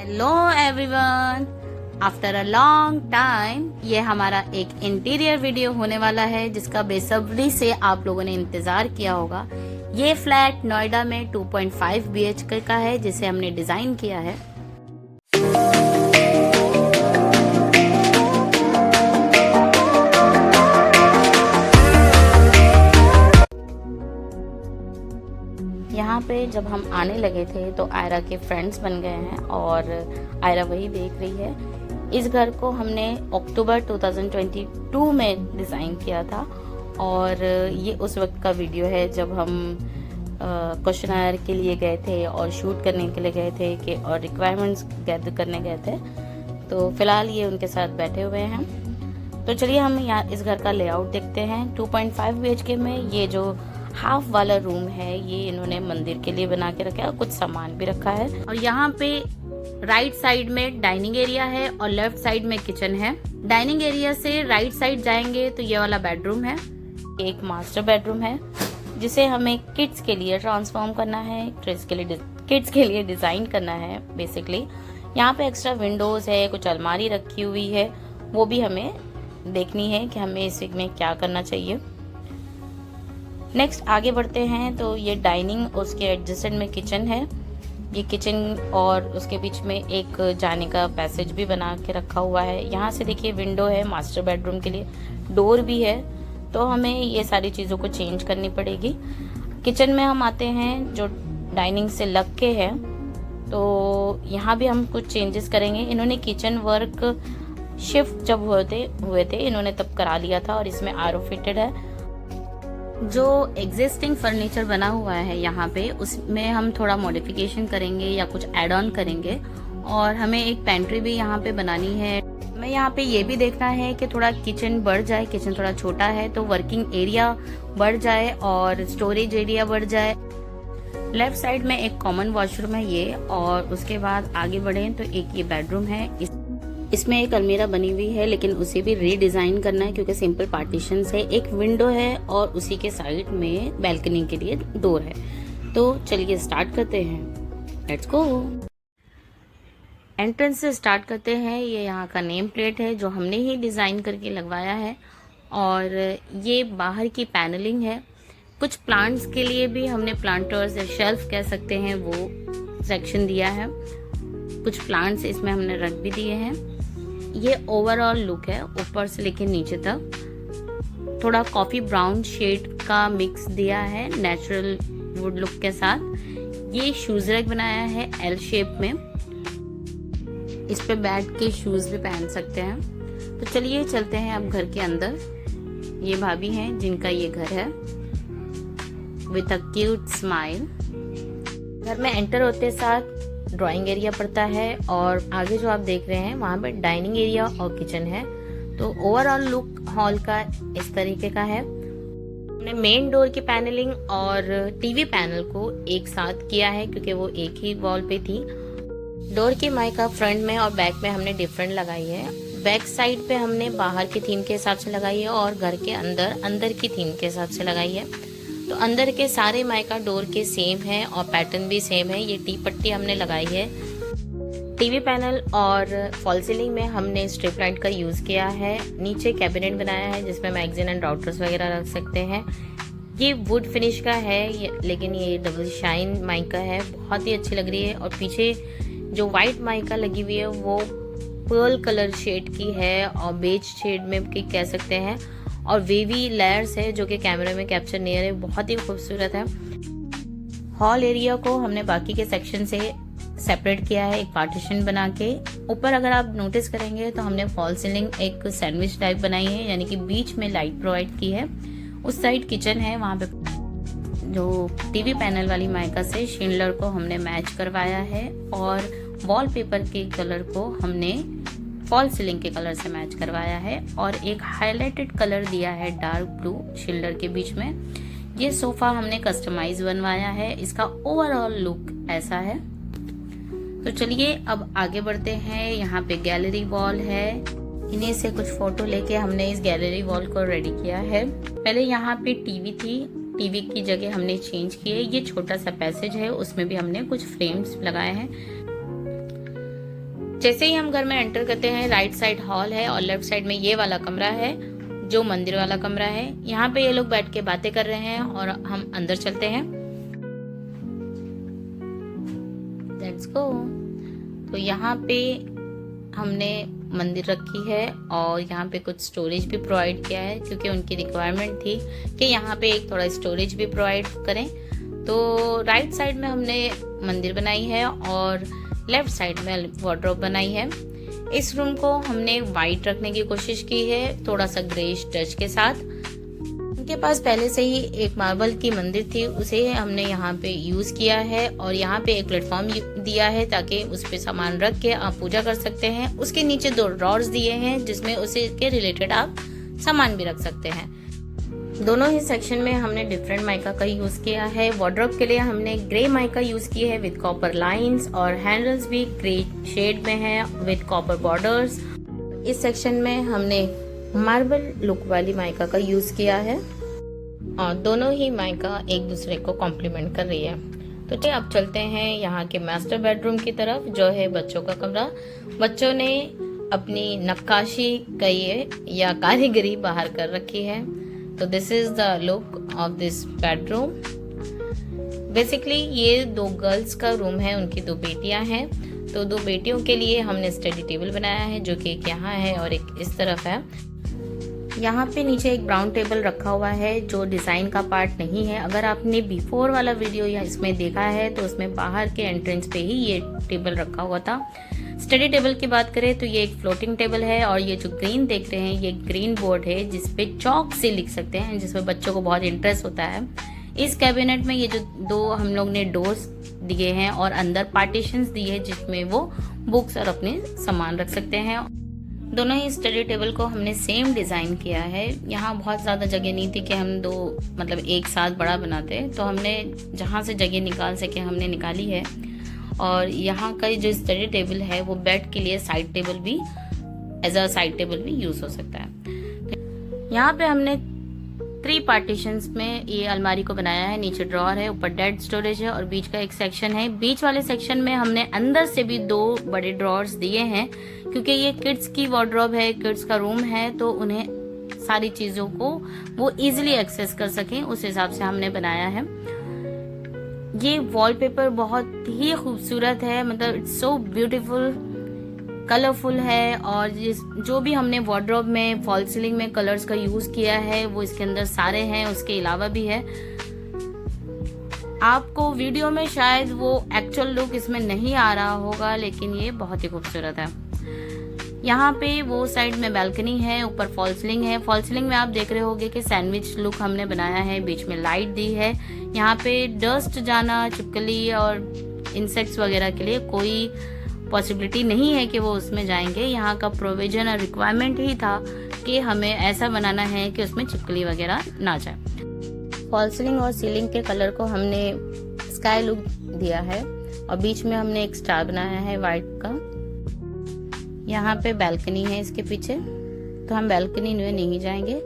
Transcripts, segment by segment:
Hello everyone, after a long time ये हमारा एक इंटीरियर वीडियो होने वाला है जिसका बेसब्री से आप लोगों ने इंतजार किया होगा। ये फ्लैट नोएडा में 2.5 BHK का है जिसे हमने डिजाइन किया है। यहाँ पे जब हम आने लगे थे तो आयरा के फ्रेंड्स बन गए हैं और आयरा वही देख रही है। इस घर को हमने अक्टूबर 2022 में डिज़ाइन किया था और ये उस वक्त का वीडियो है जब हम क्वेश्चनर के लिए गए थे और शूट करने के लिए गए थे कि और रिक्वायरमेंट्स गैदर करने गए थे। तो फिलहाल ये उनके साथ बैठे हुए हैं। तो चलिए हम यहाँ इस घर का लेआउट देखते हैं। 2.5 BHK में ये जो हाफ वाला रूम है ये इन्होंने मंदिर के लिए बना के रखा है और कुछ सामान भी रखा है। और यहाँ पे राइट साइड में डाइनिंग एरिया है और लेफ्ट साइड में किचन है। डाइनिंग एरिया से राइट साइड जाएंगे तो ये वाला बेडरूम है, एक मास्टर बेडरूम है जिसे हमें किड्स के लिए ट्रांसफॉर्म करना है, किड्स के लिए डिजाइन करना है बेसिकली। यहाँ पे एक्स्ट्रा विंडोज है, कुछ अलमारी रखी हुई है, वो भी हमें देखनी है कि हमें इसमें क्या करना चाहिए। नेक्स्ट आगे बढ़ते हैं तो ये डाइनिंग, उसके एडजेसेंट में किचन है। ये किचन और उसके बीच में एक जाने का पैसेज भी बना के रखा हुआ है। यहाँ से देखिए विंडो है मास्टर बेडरूम के लिए, डोर भी है, तो हमें ये सारी चीज़ों को चेंज करनी पड़ेगी। किचन में हम आते हैं जो डाइनिंग से लग के है, तो यहाँ भी हम कुछ चेंजेस करेंगे। इन्होंने किचन वर्क शिफ्ट जब हुए थे इन्होंने तब करा लिया था और इसमें RO फिटेड है। जो एग्जिस्टिंग फर्नीचर बना हुआ है यहाँ पे उसमें हम थोड़ा मॉडिफिकेशन करेंगे या कुछ ऐड ऑन करेंगे और हमें एक पेंट्री भी यहाँ पे बनानी है। हमें यहाँ पे ये भी देखना है कि थोड़ा किचन बढ़ जाए, किचन थोड़ा छोटा है तो वर्किंग एरिया बढ़ जाए और स्टोरेज एरिया बढ़ जाए। लेफ्ट साइड में एक कॉमन वॉशरूम है ये, और उसके बाद आगे बढ़े तो एक ये बेडरूम है। इसमें एक अलमीरा बनी हुई है लेकिन उसे भी रीडिजाइन करना है क्योंकि सिंपल पार्टीशंस है। एक विंडो है और उसी के साइड में बैल्कनी के लिए डोर है। तो चलिए स्टार्ट करते हैं, लेट्स गो। एंट्रेंस से स्टार्ट करते हैं। ये यहाँ का नेम प्लेट है जो हमने ही डिज़ाइन करके लगवाया है और ये बाहर की पैनलिंग है। कुछ प्लांट्स के लिए भी हमने प्लांटर्स या शेल्फ कह सकते हैं वो सेक्शन दिया है। कुछ प्लांट्स इसमें हमने रख भी दिए हैं। ये ओवरऑल लुक है ऊपर से लेकर नीचे तक। थोड़ा कॉफी ब्राउन शेड का मिक्स दिया है नेचुरल वुड लुक के साथ। ये शूज रैक बनाया है L शेप में, इस पे बैठ के शूज भी पहन सकते हैं। तो चलिए चलते हैं अब घर के अंदर। ये भाभी हैं जिनका ये घर है विद अ क्यूट स्माइल। घर में एंटर होते साथ ड्राइंग एरिया पड़ता है और आगे जो आप देख रहे हैं वहाँ पे डाइनिंग एरिया और किचन है। तो ओवरऑल लुक हॉल का इस तरीके का है। हमने मेन डोर की पैनलिंग और टीवी पैनल को एक साथ किया है क्योंकि वो एक ही वॉल पे थी। डोर की माइका फ्रंट में और बैक में हमने डिफरेंट लगाई है। बैक साइड पे हमने बाहर की थीम के हिसाब से लगाई है और घर के अंदर की थीम के हिसाब से लगाई है। तो अंदर के सारे माइका डोर के सेम है और पैटर्न भी सेम है। ये टी पट्टी हमने लगाई है। टीवी पैनल और फॉल सीलिंग में हमने स्ट्रिप लाइट का यूज़ किया है। नीचे कैबिनेट बनाया है जिसमें मैगजीन एंड राउटर्स वगैरह रख सकते हैं। ये वुड फिनिश का है लेकिन ये डबल शाइन माइका है, बहुत ही अच्छी लग रही है। और पीछे जो वाइट माइका लगी हुई है वो पर्ल कलर शेड की है और बेज शेड में भी कह सकते हैं, और वेवी लेयर्स है जो कि कैमरे में कैप्चर नहीं है, बहुत ही खूबसूरत है। हॉल एरिया को हमने बाकी के सेक्शन से सेपरेट किया है एक पार्टीशन बना के। ऊपर अगर आप नोटिस करेंगे तो हमने फॉल सीलिंग एक सैंडविच टाइप बनाई है, यानी कि बीच में लाइट प्रोवाइड की है। उस साइड किचन है, वहाँ पे जो टीवी पैनल वाली माइका से शिनलर को हमने मैच करवाया है और वॉलपेपर के कलर को हमने फॉल सीलिंग के कलर से मैच करवाया है और एक हाइलाइटेड कलर दिया है डार्क ब्लू शिल्डर के बीच में। ये सोफा हमने कस्टमाइज बनवाया है। इसका ओवरऑल लुक ऐसा है। तो चलिए अब आगे बढ़ते हैं। यहाँ पे गैलरी वॉल है, इन्हीं से कुछ फोटो लेके हमने इस गैलरी वॉल को रेडी किया है। पहले यहाँ पे टीवी थी, टीवी की जगह हमने चेंज किए। ये छोटा सा पैसेज है, उसमें भी हमने कुछ फ्रेम्स लगाए हैं। जैसे ही हम घर में एंटर करते हैं, राइट साइड हॉल है और लेफ्ट साइड में ये वाला कमरा है जो मंदिर वाला कमरा है। यहाँ पे ये लोग बैठ के बातें कर रहे हैं और हम अंदर चलते हैं। Let's go. तो यहाँ पे हमने मंदिर रखी है और यहाँ पे कुछ स्टोरेज भी प्रोवाइड किया है क्योंकि उनकी रिक्वायरमेंट थी कि यहाँ पे एक थोड़ा स्टोरेज भी प्रोवाइड करें। तो राइट साइड में हमने मंदिर बनाई है और लेफ्ट साइड में वार्डरोब बनाई है। इस रूम को हमने वाइट रखने की कोशिश की है, थोड़ा सा ग्रेइश टच के साथ। उनके पास पहले से ही एक मार्बल की मंदिर थी, उसे हमने यहाँ पे यूज किया है और यहाँ पे एक प्लेटफॉर्म दिया है ताकि उस पे सामान रख के आप पूजा कर सकते हैं। उसके नीचे 2 ड्रॉर्स दिए हैं जिसमें उसे के रिलेटेड आप सामान भी रख सकते हैं। दोनों ही सेक्शन में हमने डिफरेंट माइका का यूज किया है। वार्डरोब के लिए हमने ग्रे माइका यूज की है विद कॉपर लाइंस और हैंडल्स भी ग्रे शेड में है विद कॉपर बॉर्डर्स। इस सेक्शन में हमने मार्बल लुक वाली माइका का यूज किया है और दोनों ही माइका एक दूसरे को कॉम्प्लीमेंट कर रही है। तो चलिए अब चलते हैं यहाँ के मास्टर बेडरूम की तरफ, जो है बच्चों का कमरा। बच्चों ने अपनी नक्काशी कहिए या कारीगरी बाहर कर रखी है। तो this is the look of this bedroom. Basically ये 2 गर्ल्स का रूम है, उनकी 2 बेटियां हैं। तो 2 बेटियों के लिए हमने स्टडी टेबल बनाया है जो कि एक यहाँ है और एक इस तरफ है। यहाँ पे नीचे एक ब्राउन टेबल रखा हुआ है जो डिजाइन का पार्ट नहीं है। अगर आपने बिफोर वाला वीडियो या इसमें देखा है तो उसमें बाहर के एंट्रेंस पे ही ये टेबल रखा हुआ था। स्टडी टेबल की बात करें तो ये एक फ्लोटिंग टेबल है और ये जो ग्रीन देख रहे हैं ये ग्रीन बोर्ड है जिसपे चौक से लिख सकते हैं, जिसमें बच्चों को बहुत इंटरेस्ट होता है। इस कैबिनेट में ये जो 2 हम लोग ने डोर्स दिए हैं और अंदर पार्टीशंस दिए हैं जिसमें वो बुक्स और अपने सामान रख सकते हैं। दोनों ही स्टडी टेबल को हमने सेम डिजाइन किया है। यहाँ बहुत ज्यादा जगह नहीं थी कि हम 2 मतलब एक साथ बड़ा बनाते, तो हमने जहाँ से जगह निकाल सके हमने निकाली है। और यहाँ का जो स्टडी टेबल है वो बेड के लिए साइड टेबल भी एज अ साइड टेबल भी यूज हो सकता है। यहाँ पे हमने 3 पार्टीशंस में ये अलमारी को बनाया है। नीचे ड्रॉर है, ऊपर डेड स्टोरेज है और बीच का एक सेक्शन है। बीच वाले सेक्शन में हमने अंदर से भी 2 बड़े ड्रॉर्स दिए हैं क्योंकि ये किड्स की वार्डरोब है, किड्स का रूम है, तो उन्हें सारी चीजों को वो इजीली एक्सेस कर सकें, उस हिसाब से हमने बनाया है। ये वॉलपेपर बहुत ही खूबसूरत है, मतलब इट्स सो ब्यूटीफुल, कलरफुल है। और जो भी हमने वार्डरोब में फॉल सीलिंग में कलर्स का यूज किया है वो इसके अंदर सारे हैं, उसके अलावा भी है। आपको वीडियो में शायद वो एक्चुअल लुक इसमें नहीं आ रहा होगा लेकिन ये बहुत ही खूबसूरत है। यहाँ पे वो साइड में बैल्कनी है, ऊपर फॉल सीलिंग है। फॉल सीलिंग में आप देख रहे होंगे कि सैंडविच लुक हमने बनाया है, बीच में लाइट दी है। यहाँ पे डस्ट जाना, छिपकली और इंसेक्ट्स वगैरह के लिए कोई पॉसिबिलिटी नहीं है कि वो उसमें जाएंगे। यहाँ का प्रोविजन और रिक्वायरमेंट ही था कि हमें ऐसा बनाना है कि उसमें छिपकली वगैरह ना जाए। फॉल सीलिंग और सीलिंग के कलर को हमने स्काई लुक दिया है और बीच में हमने एक स्टार बनाया है वाइट का। यहाँ पे बैल्कनी है इसके पीछे, तो हम बैल्कनी में नहीं जाएंगे।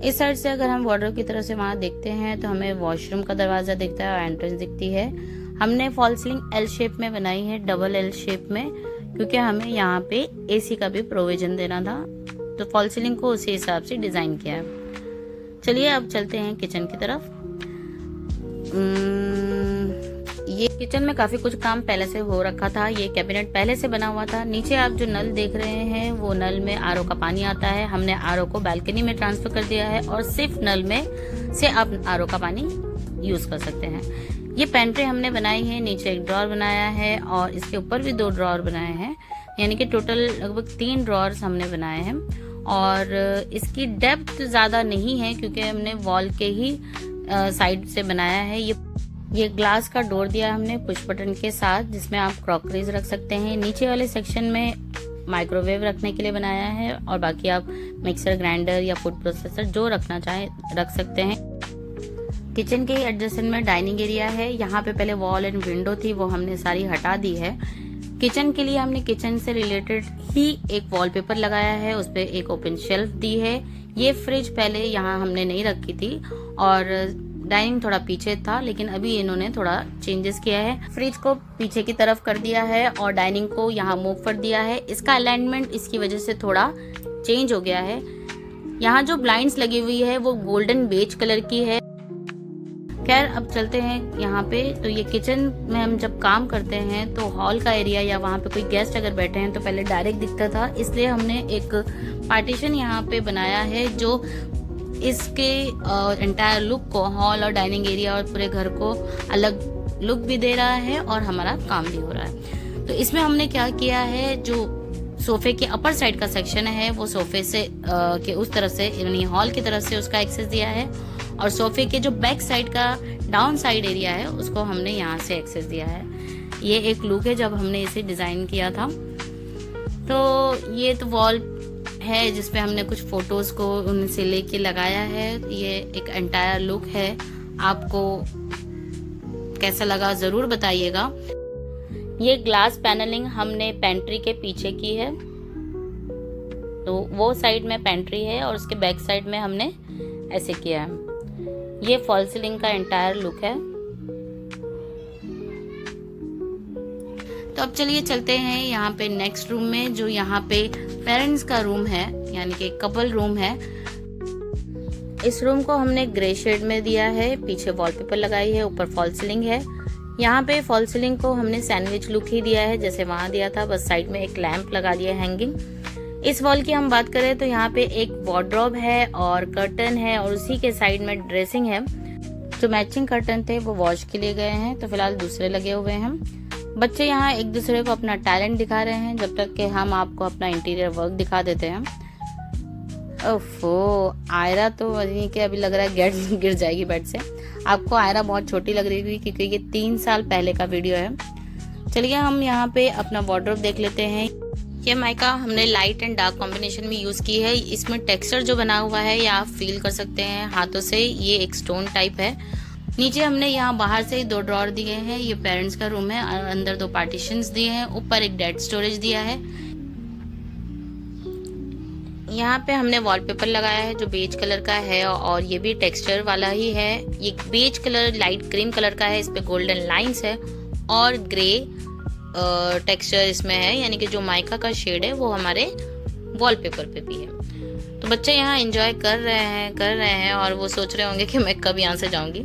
इस साइड से अगर हम वार्डरोब की तरफ से वहां देखते हैं तो हमें वॉशरूम का दरवाजा दिखता है और एंट्रेंस दिखती है। हमने फॉल सीलिंग एल शेप में बनाई है, डबल एल शेप में, क्योंकि हमें यहाँ पे एसी का भी प्रोविजन देना था, तो फॉल सीलिंग को उसी हिसाब से डिजाइन किया है। चलिए अब चलते हैं किचन की तरफ। ये किचन में काफी कुछ काम पहले से हो रखा था। ये कैबिनेट पहले से बना हुआ था। नीचे आप जो नल देख रहे हैं वो नल में आरओ का पानी आता है। हमने आरओ को बालकनी में ट्रांसफर कर दिया है और सिर्फ नल में से आप आरओ का पानी यूज कर सकते हैं। ये पेंट्री हमने बनाई है, नीचे एक ड्रॉर बनाया है और इसके ऊपर भी 2 ड्रॉर बनाए हैं, यानी कि टोटल लगभग 3 ड्रॉर्स हमने बनाए हैं। और इसकी डेप्थ ज्यादा नहीं है क्योंकि हमने वॉल के ही साइड से बनाया है। ये ग्लास का डोर दिया हमने पुश बटन के साथ, जिसमें आप क्रॉकरीज रख सकते हैं। नीचे वाले सेक्शन में माइक्रोवेव रखने के लिए बनाया है और बाकी आप मिक्सर, ग्राइंडर या फूड प्रोसेसर जो रखना चाहे रख सकते हैं। किचन के एडजेसेंट में डाइनिंग एरिया है। यहाँ पे पहले वॉल एंड विंडो थी, वो हमने सारी हटा दी है। किचन के लिए हमने किचन से रिलेटेड ही एक वॉलपेपर लगाया है, उस पर एक ओपन शेल्फ दी है। ये फ्रिज पहले यहाँ हमने नहीं रखी थी और डाइनिंग थोड़ा पीछे था, लेकिन अभी इन्होंने थोड़ा चेंजेस किया है। फ्रिज को पीछे की तरफ कर दिया है और डाइनिंग को यहाँ मूव कर दिया है। इसका अलाइनमेंट इसकी वजह से थोड़ा चेंज हो गया है। यहाँ जो ब्लाइंड्स लगी हुई है वो गोल्डन बेज कलर की है। खैर अब चलते हैं यहाँ पे। तो ये किचन में हम जब काम करते हैं तो हॉल का एरिया या वहाँ पे कोई गेस्ट अगर बैठे हैं तो पहले डायरेक्ट दिखता था, इसलिए हमने एक पार्टीशन यहाँ पे बनाया है जो इसके एंटायर लुक को, हॉल और डाइनिंग एरिया और पूरे घर को अलग लुक भी दे रहा है और हमारा काम भी हो रहा है। तो इसमें हमने क्या किया है, जो सोफे के अपर साइड का सेक्शन है वो सोफे से के उस तरफ से, यानी हॉल की तरफ से उसका एक्सेस दिया है, और सोफे के जो बैक साइड का डाउन साइड एरिया है उसको हमने यहाँ से एक्सेस दिया है। ये एक लुक है जब हमने इसे डिज़ाइन किया था। तो ये तो वॉल है जिसपे हमने कुछ फोटोज को उनसे लेके लगाया है। ये एक एंटायर लुक है। आपको कैसा लगा ज़रूर बताइएगा। ये ग्लास पैनलिंग हमने पेंट्री के पीछे की है, तो वो साइड में पेंट्री है और उसके बैक साइड में हमने ऐसे किया है। ये फॉल सीलिंग का एंटायर लुक है। तो अब चलिए चलते हैं यहाँ पे नेक्स्ट रूम में, जो यहाँ पे पेरेंट्स का रूम है, यानी कि कपल रूम है। इस रूम को हमने ग्रे शेड में दिया है, पीछे वॉलपेपर लगाई है, ऊपर फॉल सीलिंग है। यहाँ पे फॉल सीलिंग को हमने सैंडविच लुक ही दिया है जैसे वहाँ दिया था, बस साइड में एक लैंप लगा दिया हैंगिंग। इस वॉल की हम बात करें तो यहाँ पे एक वार्डरोब है और कर्टन है और उसी के साइड में ड्रेसिंग है। जो मैचिंग कर्टन थे वो वॉश के लिए गए हैं, तो फिलहाल दूसरे लगे हुए हैं। बच्चे यहाँ एक दूसरे को अपना टैलेंट दिखा रहे हैं, जब तक कि हम आपको अपना इंटीरियर वर्क दिखा देते हैं। ओफो, आयरा तो वही के अभी लग रहा है गिर जाएगी बेड से। आपको आयरा बहुत छोटी लग रही थी क्योंकि ये 3 साल पहले का वीडियो है। चलिए हम यहाँ पे अपना वार्डरोब देख लेते हैं। ये माइका हमने लाइट एंड डार्क कॉम्बिनेशन में यूज की है। इसमें टेक्सचर जो बना हुआ है ये आप फील कर सकते हैं हाथों से, ये एक स्टोन टाइप है। नीचे हमने यहाँ बाहर से ही 2 ड्रॉर दिए हैं। ये पेरेंट्स का रूम है, अंदर 2 पार्टीशंस दिए हैं, ऊपर एक डेड स्टोरेज दिया है। यहाँ पे हमने वॉलपेपर लगाया है जो बेज कलर का है और ये भी टेक्सचर वाला ही है। ये beige colour light cream colour का है, इस पे गोल्डन लाइंस है और ग्रे टेक्सचर इसमें है, यानी कि जो माइका का शेड है वो हमारे वॉलपेपर पे भी है। तो बच्चे यहाँ एंजॉय कर रहे हैं और वो सोच रहे होंगे कि मैं कब यहाँ से जाऊंगी।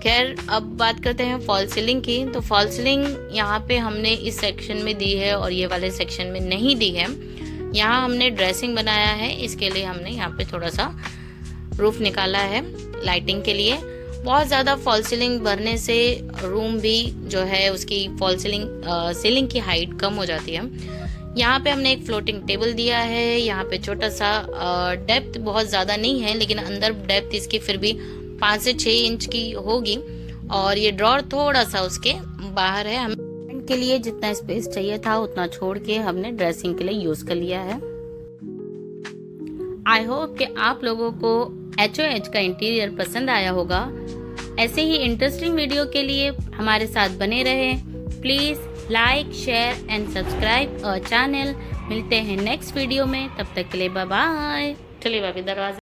खैर अब बात करते हैं फॉल सीलिंग की। तो फॉल सीलिंग यहाँ पे हमने इस सेक्शन में दी है और ये वाले सेक्शन में नहीं दी है। यहाँ हमने ड्रेसिंग बनाया है, इसके लिए हमने यहाँ पे थोड़ा सा रूफ निकाला है लाइटिंग के लिए। बहुत ज़्यादा फॉल सीलिंग भरने से रूम भी जो है उसकी फॉल सीलिंग की हाइट कम हो जाती है। यहाँ पे हमने एक फ्लोटिंग टेबल दिया है। यहाँ पे छोटा सा डेप्थ बहुत ज़्यादा नहीं है, लेकिन अंदर डेप्थ इसकी फिर भी 5 से 6 इंच की होगी और ये ड्रॉर थोड़ा सा उसके बाहर है। हमें के लिए जितना स्पेस चाहिए था उतना छोड़ के हमने ड्रेसिंग के लिए यूज कर लिया है। आई होप कि आप लोगों को HOH का इंटीरियर पसंद आया होगा। ऐसे ही इंटरेस्टिंग वीडियो के लिए हमारे साथ बने रहें। Please like, share and subscribe our channel. मिलते हैं नेक्स्ट वीडियो में, तब तक के लिए बाय बाय। चलिए भाभी दरवाजा